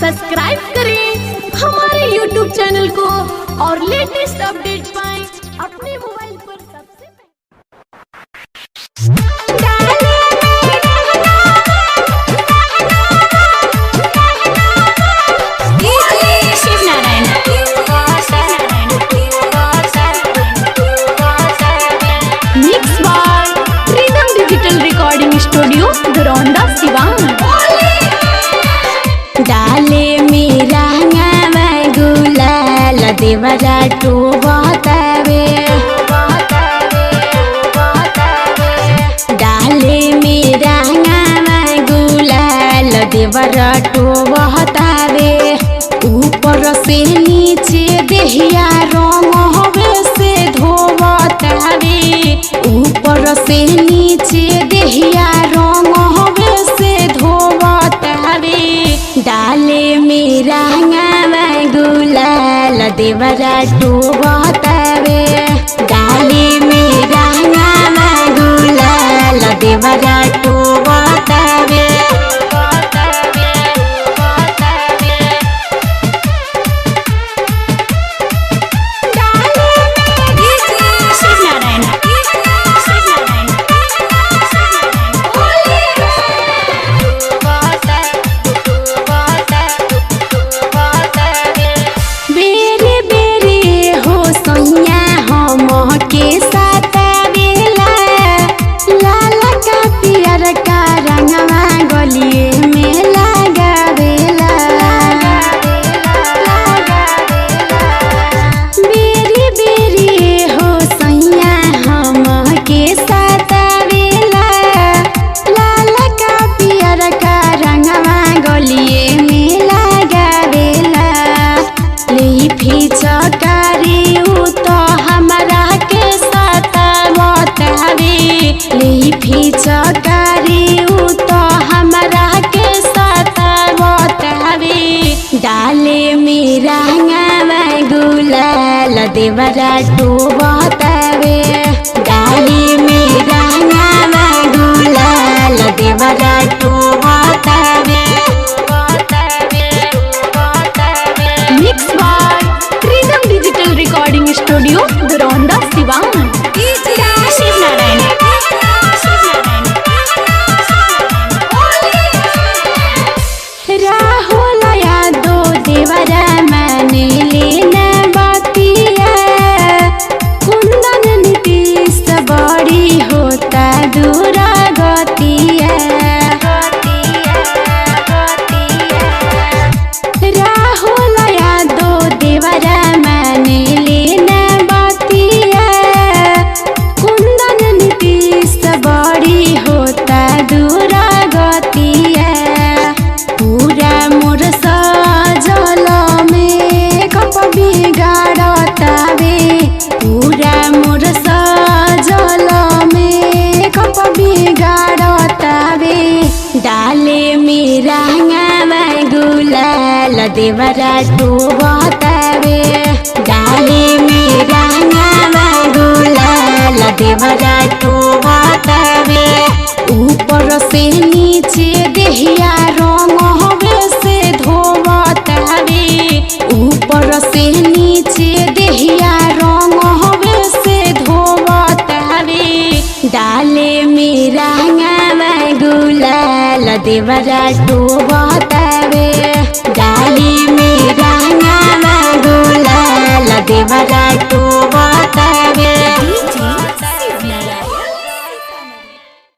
Subscribe करें हमारे YouTube channel को और लेटेस्ट अपडेट पाएं अपने मोबाइल पर सबसे mix by rhythm digital recording studio Dharaunda Siwan. डाले मेरा गुलाल देवरा टू बतावे, डाले मेरा गुलाल देवरा टू बतावे। ऊपर से नीचे देहिया रंग हवे से धोवतावे, ऊपर से नीचे देहिया रंग हवे से धोवतावे। डाले मेरा गुलाल देवरा टू बतावे, डाले मेरा गुलाल देवरा टू बतावे। डाले मेरा गुलाल देवरा टू बतावे, डाले मेरा गुलाल देवरा टू बतावे। Mix by rhythm digital recording studio Dharaunda Siwan. Rahul Yadav देवरा माने लेना बतिया, कुंदन नीतीश बड़ी होता दूर गतिया। राहुल यादव देवरा माने लेना बतिया, कुंदन नीतीश बड़ी होता दूर गतिया। पूरा मोर सजल में कप बिगाड़तावे, पूरा मोर सजल में कप बिगाड़तावे। डाले मेरा गुलाल देवरा टू बतावे, डाले मेरा गुलाल देवरा टू बतावे। ऊपर से नीचे देहिया रंग हवे से धोवतावे, ऊपर से नीचे देहिया रंग हवे से धोवतावे। डाले मेरा गुलाल देवरा